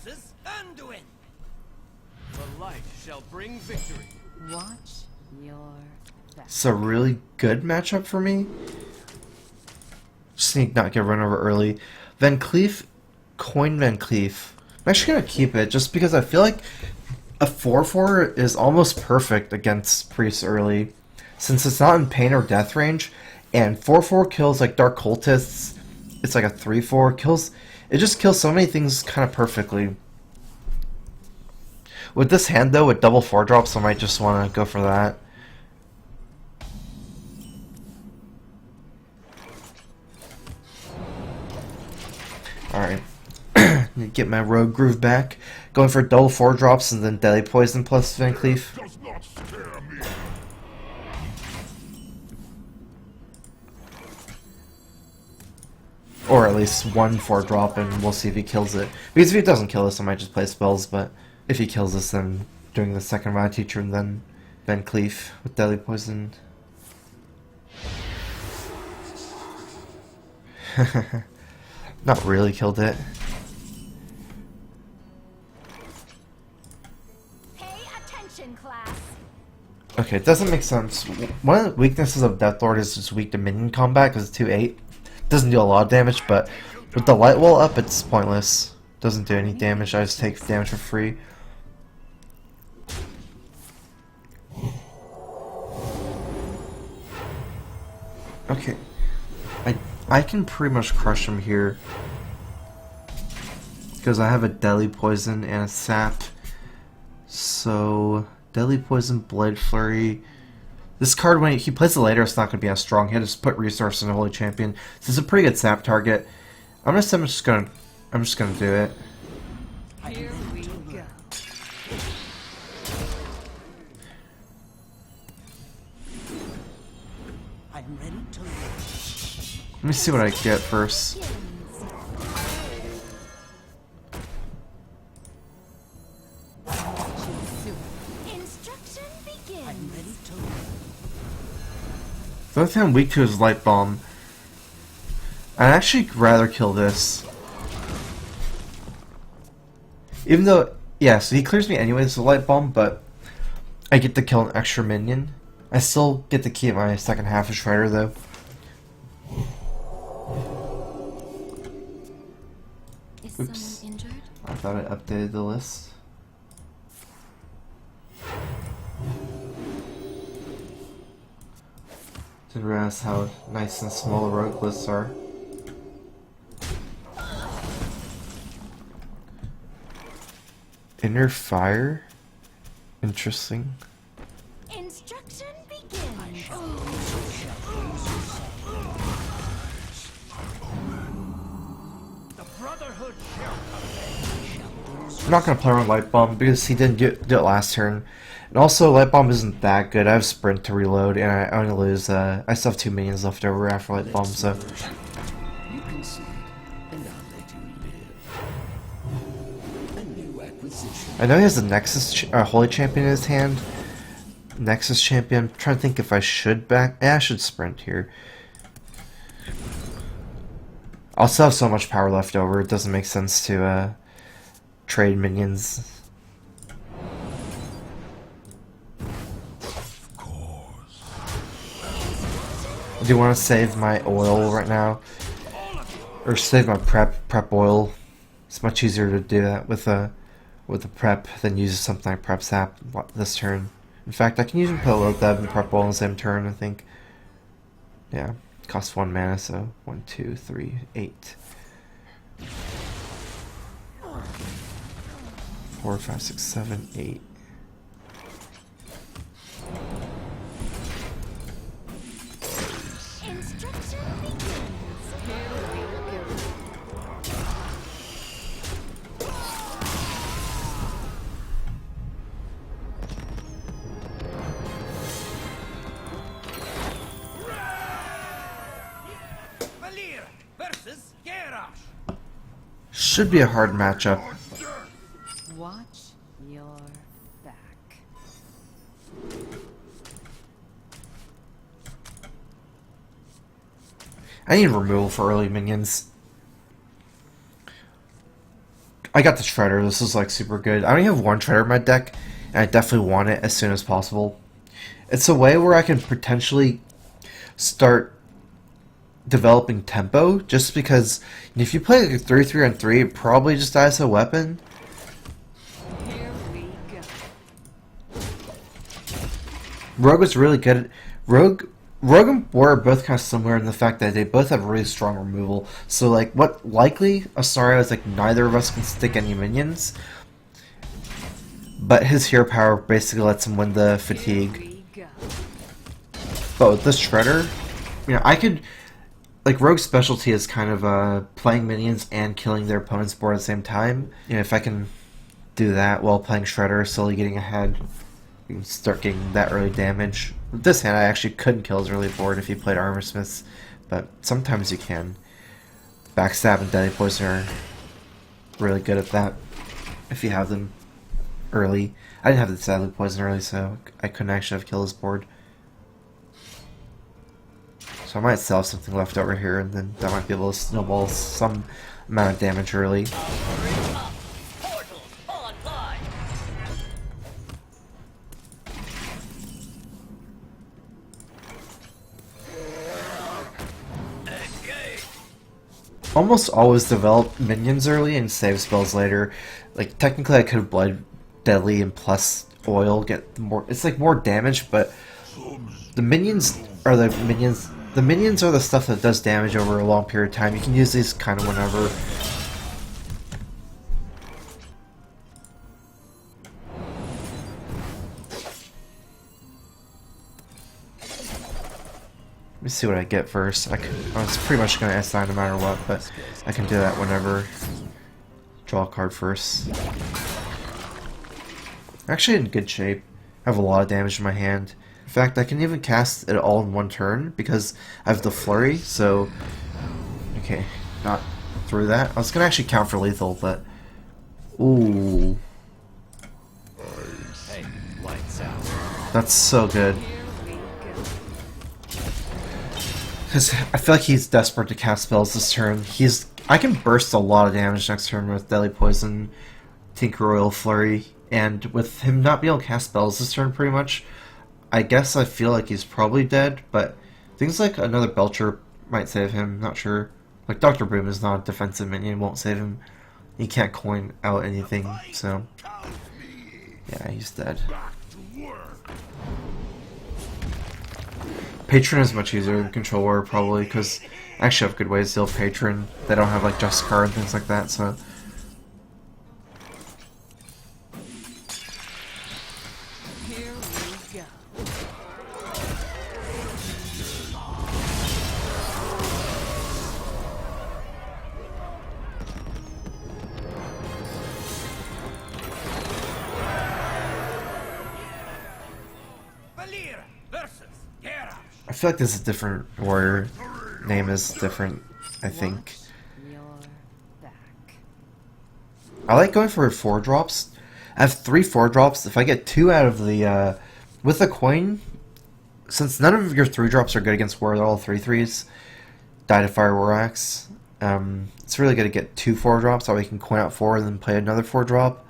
versus Anduin. The light shall bring victory. Watch your back. It's a really good matchup for me. Just need to not get run over early. Van Cleef, Coin Van Cleef. I'm actually gonna keep it just because I feel like a 4/4 is almost perfect against priests early, since it's not in pain or death range, and 4/4 kills like Dark Cultists. It's like a 3/4 kills. It just kills so many things kind of perfectly. With this hand though, with double 4-drops, I might just want to go for that. Alright. Get my rogue groove back. Going for double 4-drops and then Deadly Poison plus Van Cleef. Or at least one 4-drop, and we'll see if he kills it. Because if he doesn't kill us, I might just play spells, but if he kills us, then doing the second round teacher and then Van Cleef with Deadly Poison. Not really killed it. Pay attention, class. Okay, it doesn't make sense. One of the weaknesses of Deathlord is it's weak to minion combat because it's 2/8. Doesn't do a lot of damage, but with the light wall up, it's pointless. Doesn't do any damage, I just take damage for free. Okay. I can pretty much crush him here. Because I have a Deadly Poison and a Sap. So, Deadly Poison, Blade Flurry. This card, when he plays it later, it's not going to be as strong. He had to put Resource in a Holy Champion. This is a pretty good Sap target. I'm just gonna do it. Here we go. I'm ready to learn. Let me see what I get first. Instruction begins. I'm ready to learn. The only thing I'm weak to is Light Bomb. I'd actually rather kill this. Even though, yeah, so he clears me anyways with a Light Bomb, but I get to kill an extra minion. I still get to keep my second half of Shredder though. Is Oops. someone injured? I thought I updated the list. Didn't realize how nice and small the rogue lists are. Inner Fire? Interesting. Instruction begins. The Brotherhood shall I'm not gonna play around Light Bomb because he didn't do it last turn. And also, Light Bomb isn't that good. I have Sprint to reload, and I only lose, I still have 2 minions left over after Light Bomb, so. You can see, and I'll let you live. A new acquisition. I know he has a Nexus, Holy Champion in his hand. Nexus Champion. I'm trying to think if I should back. Yeah, I should Sprint here. I'll still have so much power left over. It doesn't make sense to trade minions. I do want to save my oil right now, or save my prep oil. It's much easier to do that with a prep than use something like prep sap this turn. In fact, I can use Pillow Deb and prep oil in the same turn. I think. Yeah, costs 1 mana, so 1, 2, 3, 8. 4, 5, 6, 7, 8. Instruction begins. Here we go. Valir versus Garrosh. Should be a hard matchup. Watch your back. I need removal for early minions. I got the Shredder. This is like super good. I only have one Shredder in my deck, and I definitely want it as soon as possible. It's a way where I can potentially start developing tempo, just because if you play like a 3-3 on 3, it probably just dies to a weapon. Here we go. Rogue is really good at... Rogue and War are both kind of similar in the fact that they both have really strong removal. So, like, what likely a scenario is like neither of us can stick any minions, but his hero power basically lets him win the fatigue. But with this Shredder, you know, I could... Like, Rogue's specialty is kind of playing minions and killing their opponent's board at the same time. You know, if I can do that while playing Shredder, slowly getting ahead, you can start getting that early damage. With this hand, I actually couldn't kill his early board if he played Armor Smiths, but sometimes you can. Backstab and Deadly Poison are really good at that if you have them early. I didn't have the Deadly Poison early, so I couldn't actually have killed his board. So I might sell something left over here, and then that might be able to snowball some amount of damage early. Almost always develop minions early and save spells later. Like, technically I could have bled Deadly and plus Oil, get more, it's like more damage, but the minions are the minions. The minions are the stuff that does damage over a long period of time. You can use these kind of whenever. Let me see what I get first. I was pretty much going to S9 no matter what, but I can do that whenever. Draw a card first. Actually in good shape. I have a lot of damage in my hand. In fact, I can even cast it all in one turn because I have the flurry, so... Okay, not through that. I was going to actually count for lethal, but... Ooh. Hey, lights out. That's so good. Because I feel like he's desperate to cast spells this turn. I can burst a lot of damage next turn with Deadly Poison, Tinker Oil, Flurry, and with him not being able to cast spells this turn pretty much, I guess I feel like he's probably dead, but things like another Belcher might save him, not sure. Like Dr. Boom is not a defensive minion, won't save him. He can't coin out anything, so... Yeah, he's dead. Patron is much easier than Controller, probably, because I actually have good ways to deal with Patron. They don't have like Just Card and things like that, so... Here we go. I feel like this is a different warrior. Name is different, I think. You're back. I like going for 4-drops. I have 3 4-drops. If I get 2 out of the, with a coin, since none of your 3-drops are good against war, they're all 3/3s, Die to Fire War Axe, it's really good to get 2 4-drops, so we can coin out 4 and then play another 4-drop.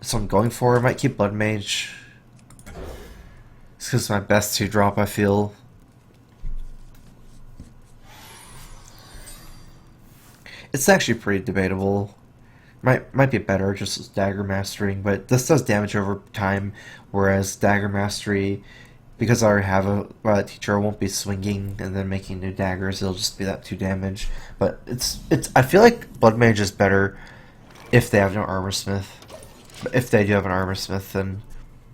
So I'm going for, I might keep Blood Mage. It's because it's my best 2-drop, I feel. It's actually pretty debatable. Might be better just as Dagger Mastering, but this does damage over time, whereas Dagger Mastery, because I already have a teacher, I won't be swinging and then making new daggers, it'll just be that 2 damage. But it's I feel like Blood Mage is better if they have no Armor Smith. But if they do have an Armor Smith, then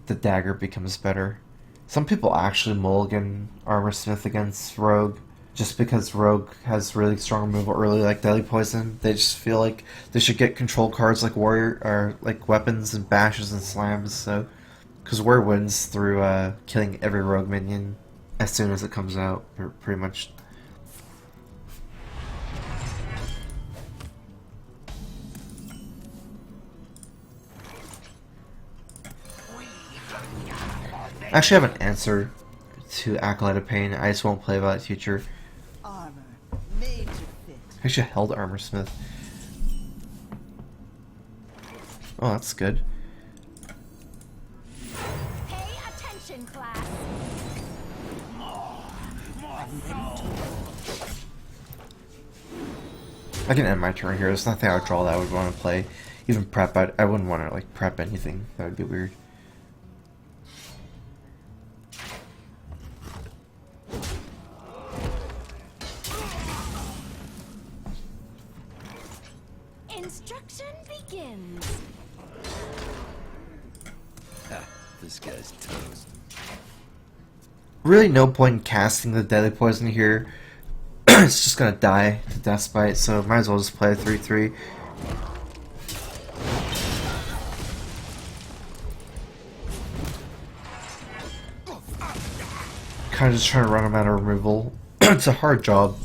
the dagger becomes better. Some people actually mulligan Armor Smith against Rogue, just because Rogue has really strong removal early, like Deadly Poison. They just feel like they should get control cards like Warrior, or like weapons and bashes and slams. So, because Warrior wins through killing every Rogue minion as soon as it comes out, pretty much. I actually have an answer to Acolyte of Pain. I just won't play about it future. Armor made to fit. I actually held Armor Smith. Oh, that's good. Pay attention, class. I can end my turn here. There's nothing I would draw that I would want to play. Even prep, I wouldn't want to like prep anything. That would be weird. Instruction begins. This guy's toast. Really no point in casting the deadly poison here. It's just gonna die to Death Bite, so might as well just play a 3/3. Kind of just trying to run him out of removal. It's a hard job.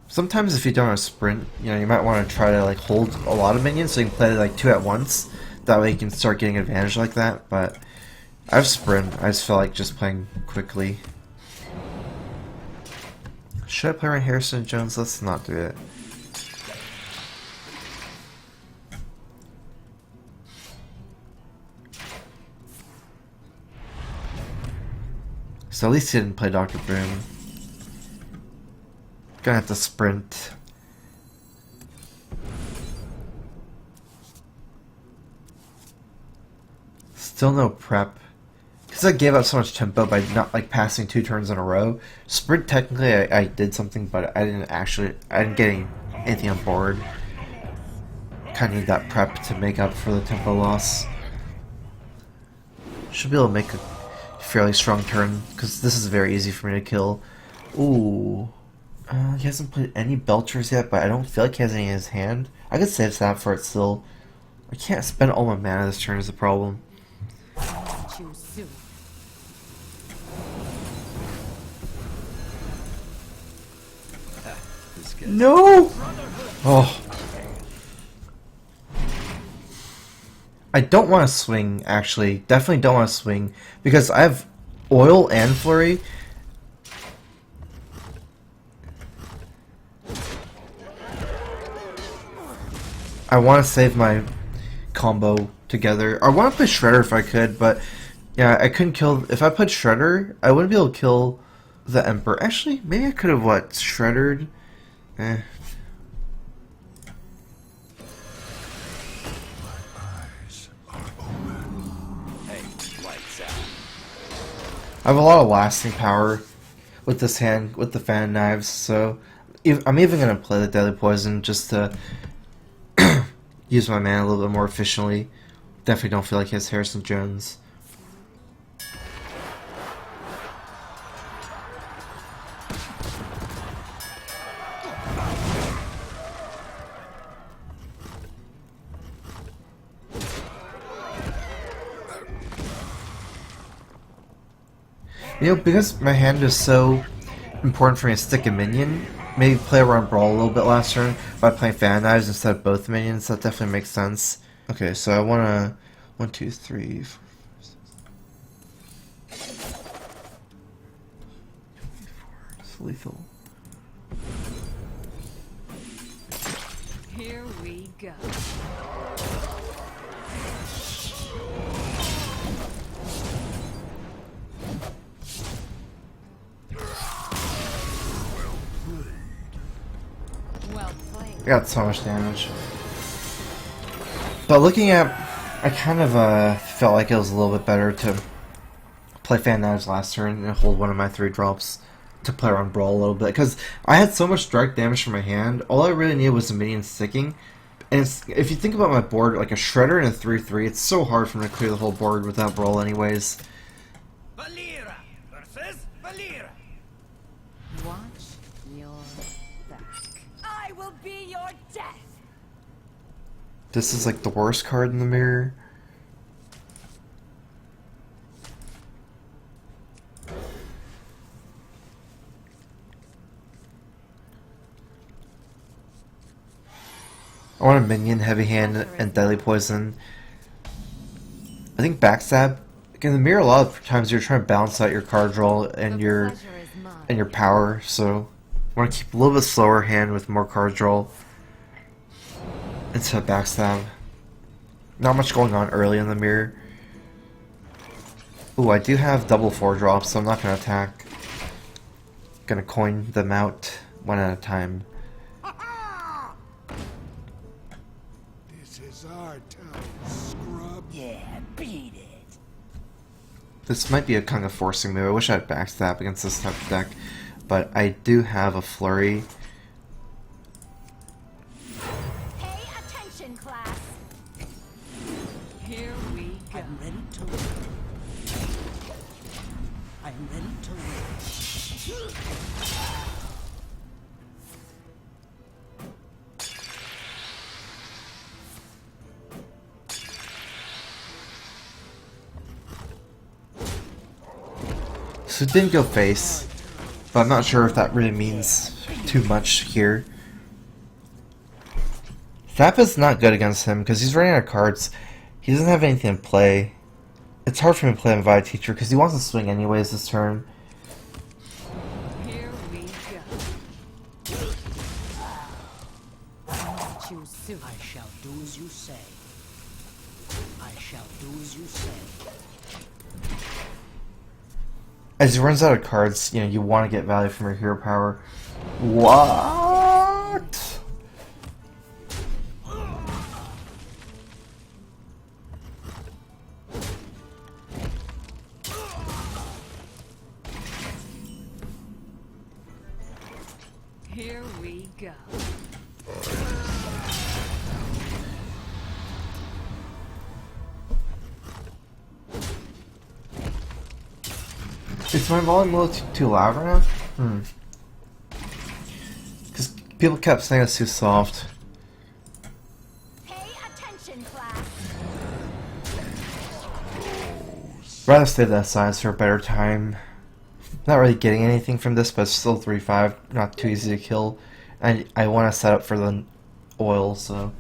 Sometimes if you don't have sprint, you know, you might want to try to like hold a lot of minions so you can play like 2 at once. That way you can start getting advantage like that, but I have sprint. I just feel like just playing quickly. Should I play around Harrison Jones? Let's not do it. So at least he didn't play Dr. Boom. Gonna have to sprint. Still no prep. Because I gave up so much tempo by not like passing 2 turns in a row. Sprint technically I did something, but I didn't get anything on board. Kinda need that prep to make up for the tempo loss. Should be able to make a fairly strong turn, because this is very easy for me to kill. Ooh. He hasn't played any Belchers yet, but I don't feel like he has any in his hand. I could save that for it still. I can't spend all my mana this turn is the problem. Choose soon. This guy's No! Oh. I don't want to swing, actually. Definitely don't want to swing, because I have Oil and Flurry. I want to save my combo together. I want to put Shredder if I could, but yeah, I couldn't kill. If I put Shredder, I wouldn't be able to kill the Emperor. Actually, maybe I could have what? Shreddered? Eh. Hey, lights out. I have a lot of lasting power with this hand, with the fan knives, so I'm even going to play the Deadly Poison just to use my mana a little bit more efficiently. Definitely don't feel like he has Harrison Jones. You know, because my hand is so important for me to stick a minion, maybe play around Brawl a little bit last turn by playing Fan Knives instead of both minions. That definitely makes sense. Okay, so I want to 1, 2, 3, 4, 5, 6. It's lethal. Here we go. Well played. I got so much damage. But looking at, I kind of felt like it was a little bit better to play Fan Knives last turn and hold one of my 3 drops to play around Brawl a little bit. Because I had so much direct damage from my hand, all I really needed was a minion sticking. And if you think about my board, like a Shredder and a 3/3, it's so hard for me to clear the whole board without Brawl anyways. Valera versus Valera. Watch your back. I will be your death. This is like the worst card in the mirror. I want a minion, heavy hand, and deadly poison. I think backstab. In the mirror, a lot of times you're trying to balance out your card draw and The your pleasure is mine. and your power, so want to keep a little bit slower hand with more card draw into a backstab. Not much going on early in the mirror. Ooh, I do have double 4-drops, so I'm not going to attack. Gonna coin them out one at a time. This is our time, scrub. Yeah, beat it. This might be a kind of forcing move. I wish I had backstab against this type of deck, but I do have a flurry. Pay attention, class. Here we go. I'm ready to learn. I'm ready to learn. So it didn't go face, but I'm not sure if that really means too much here. Thap is not good against him because he's running out of cards. He doesn't have anything to play. It's hard for him to play Invite Teacher because he wants to swing anyways this turn. Here we go. I'll choose soon. I shall do as you say. I shall do as you say. As he runs out of cards, you know, you want to get value from your hero power. What? Here we go. Is my volume a little too loud right now? Because people kept saying it's too soft. Pay attention, class. Rather stay that size for a better time. Not really getting anything from this, but it's still 3-5, not too easy to kill. And I want to set up for the oil, so.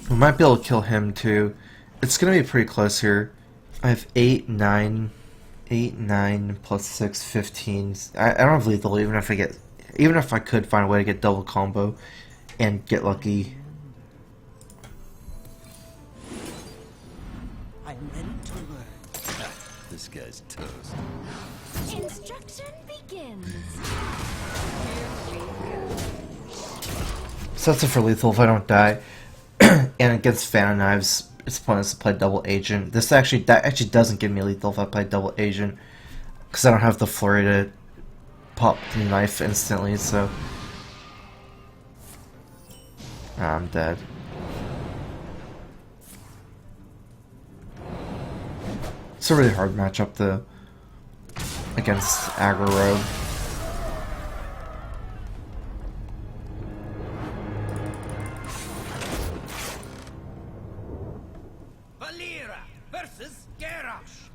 We might be able to kill him too. It's gonna be pretty close here. I have 8, 9 plus 6, 15. I don't have lethal even if I could find a way to get double combo and get lucky. I'm ready to learn. This guy's toast. Instruction begins. Here we go. So that's it for lethal if I don't die. And against Fan of Knives, it's pointless to play double agent. That actually doesn't give me lethal if I play double agent, because I don't have the flurry to pop the knife instantly. So I'm dead. It's a really hard matchup though against aggro rogue. Valera versus Garrosh.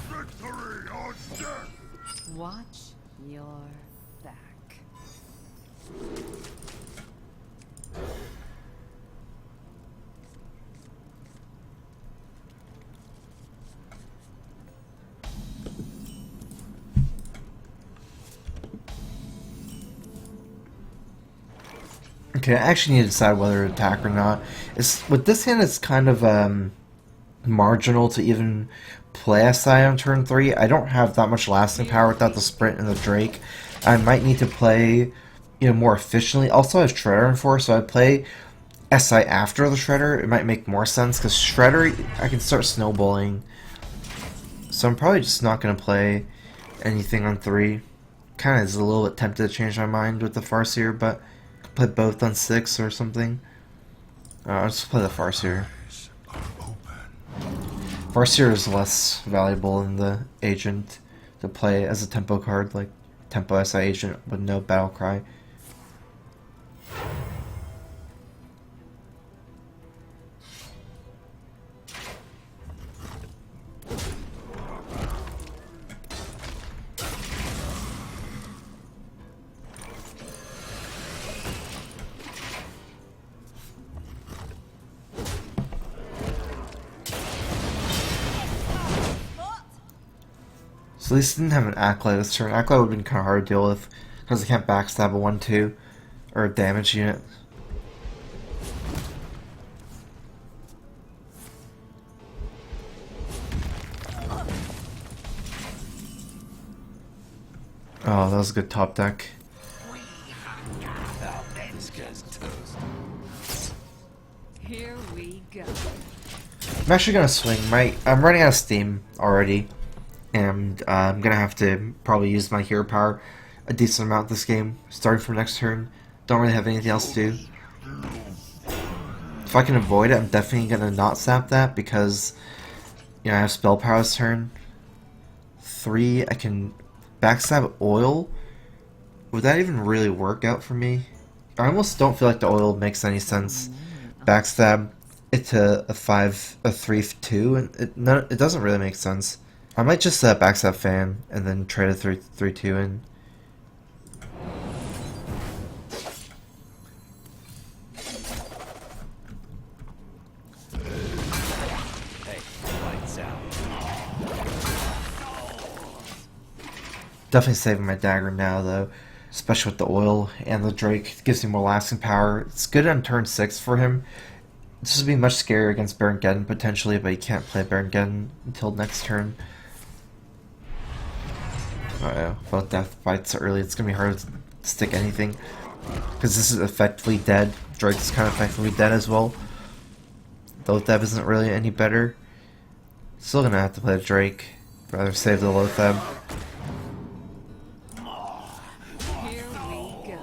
Victory or death! Watch your back. Okay, I actually need to decide whether to attack or not. With this hand, it's kind of marginal to even play SI on turn 3. I don't have that much lasting power without the sprint and the Drake. I might need to play, you know, more efficiently. Also, I have Shredder in 4, so I play SI after the Shredder. It might make more sense because Shredder, I can start snowballing. So I'm probably just not going to play anything on 3. Kind of is a little bit tempted to change my mind with the Farseer, but play both on 6 or something. I'll just play the Farseer. Farseer is less valuable than the agent to play as a tempo card, like tempo SI agent with no battle cry. So at least didn't have an Acolyte this turn. Acolyte would have been kind of hard to deal with because I can't backstab a 1-2 or a damage unit. Oh, that was a good top deck. This guy's toast. Here we go. I'm actually gonna swing. I'm running out of steam already, and I'm gonna have to probably use my hero power a decent amount this game, starting from next turn. Don't really have anything else to do. If I can avoid it, I'm definitely gonna not sap that because, you know, I have spell power this turn. 3, I can backstab oil. Would that even really work out for me? I almost don't feel like the oil makes any sense. Backstab it to a 3-2, and it doesn't really make sense. I might just backstab Fan and then trade a 3-2 in. Hey, lights out. Definitely saving my dagger now though, especially with the oil and the Drake. It gives me more lasting power. It's good on turn 6 for him. This would be much scarier against Baron Geddon potentially, but he can't play Baron Geddon until next turn. Both death bites early. It's gonna be hard to stick anything because this is effectively dead. Drake's kind of effectively dead as well. Lothab isn't really any better. Still gonna have to play Drake. Rather save the Lothab. Here we go.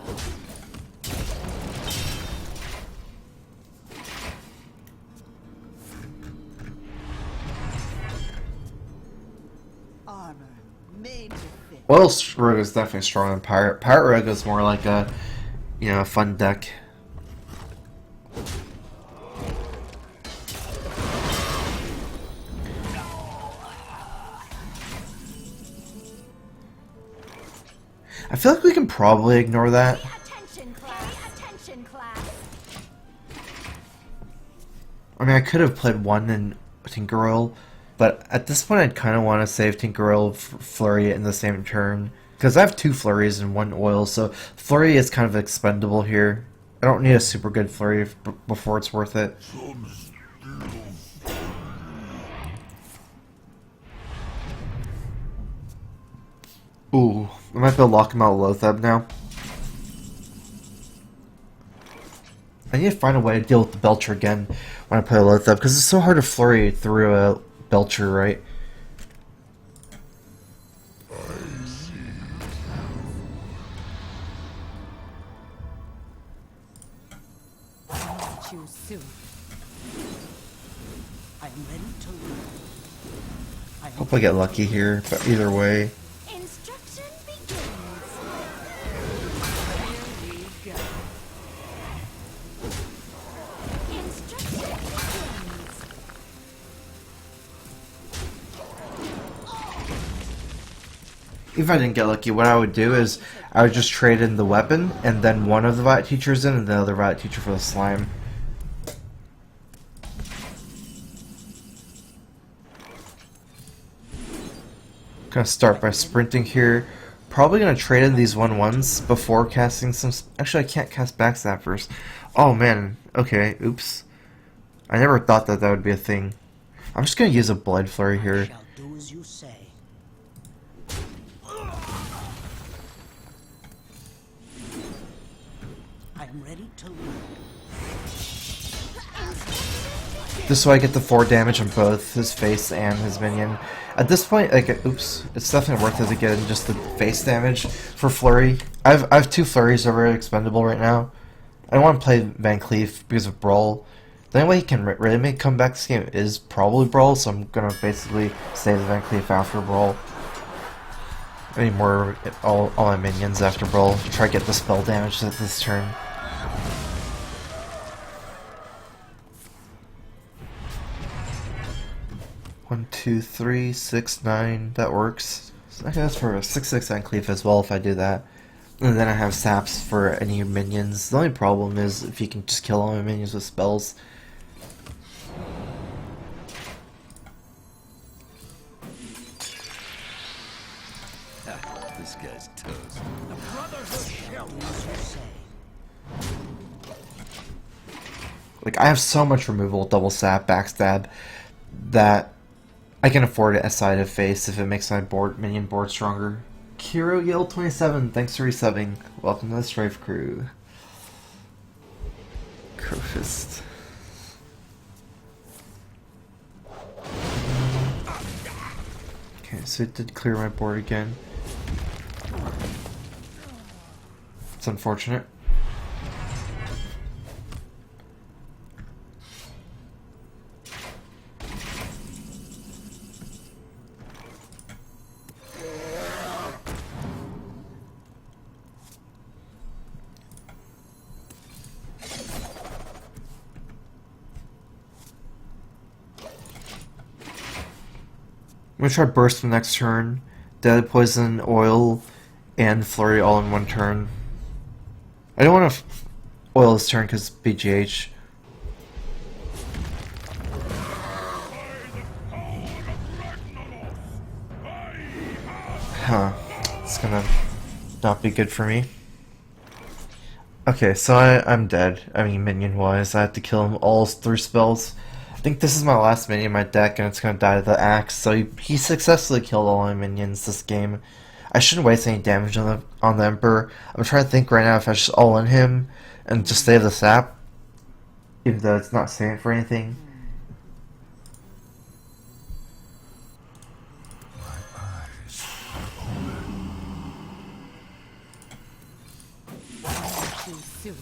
Armor made to fit. Oil Rogue is definitely stronger than Pirate. Pirate Rogue is more like a, you know, a fun deck. I feel like we can probably ignore that. Attention class. Attention class. I mean, I could have played one in Tinkeroil, but at this point I'd kind of want to save Tinkeroil Flurry in the same turn. Because I have 2 Flurries and 1 Oil, so Flurry is kind of expendable here. I don't need a super good Flurry before it's worth it. Ooh, I might be able to lock him out with Lothab now. I need to find a way to deal with the Belcher again when I play Lothab, because it's so hard to flurry through a Belcher, right? Choose soon. I am ready to learn. I am Hope I get lucky here, but either way. Instruction begins. Here we go. Instruction begins. If I didn't get lucky, what I would do is I would just trade in the weapon, and then one of the Violet Teachers in, and the other Violet Teacher for the slime. Gonna start by sprinting here. Probably gonna trade in these 1/1s before casting some. Actually, I can't cast Backstab first. Oh man. Okay. Oops. I never thought that would be a thing. I'm just gonna use a Blood Flurry I here. shall do as you say. I am ready to learn. This way I get the 4 damage on both his face and his minion. At this point, like, oops, it's definitely worth it to get in just the face damage for Flurry. I have 2 Flurries that are very expendable right now. I don't want to play Van Cleef because of Brawl. The only way he can really make a comeback this game is probably Brawl, so I'm gonna basically save the Van Cleef after Brawl. I need more all my minions after Brawl to try to get the spell damage this turn. One, 2, 3, 6, 9. That works. So I can ask for a 6/6 Encleave as well if I do that. And then I have saps for any minions. The only problem is if you can just kill all my minions with spells. This guy's toast. The Brotherhood shall Do as you say. Like, I have so much removal, double sap, backstab, that I can afford to SI to face if it makes my minion board stronger. Kiro Yale 27, thanks for resubbing. Welcome to the StrifeCro. Crowfist. Okay, so it did clear my board again. It's unfortunate. I'm gonna try Burst the next turn, Deadly Poison, Oil, and Flurry all in one turn. I don't want to oil this turn because BGH. Huh. It's gonna not be good for me. Okay, so I'm dead. I mean, minion-wise. I have to kill him all through spells. I think this is my last minion in my deck, and it's gonna die to the axe. So he successfully killed all my minions this game. I shouldn't waste any damage on the Emperor. I'm trying to think right now if I should all in him and just save the sap, even though it's not saving for anything. Too soon.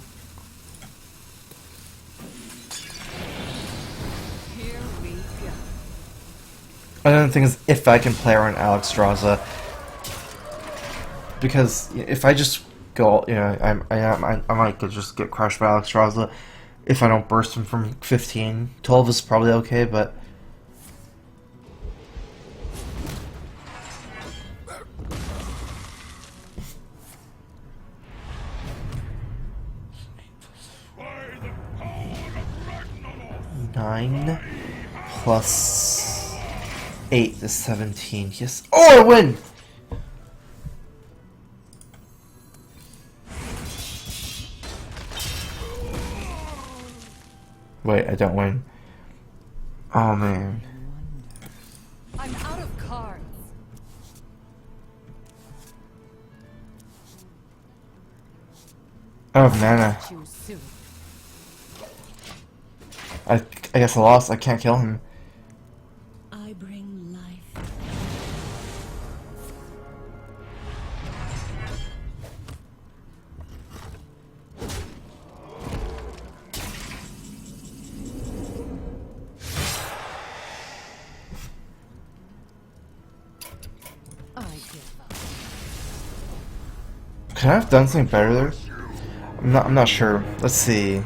Here we go. Another thing is if I can play around Alexstrasza, because if I just go, I might just get crushed by Alexstrasza if I don't burst him from 15. 12 is probably okay, but Nine plus 8 is 17. Yes. Oh, I win! Wait, I don't win. Oh man. I'm out of cards. I don't have mana. Too soon. I guess I lost. I can't kill him. I bring life. I give up. Could I have done something better there? I'm not sure. Let's see.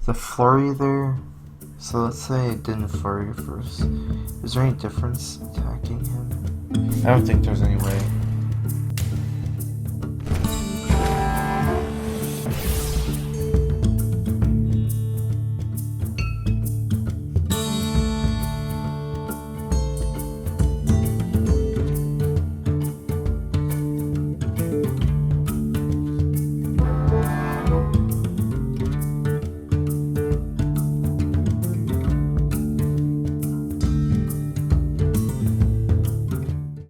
The flurry there. So let's say I didn't flurry first. Is there any difference attacking him? I don't think there's any way.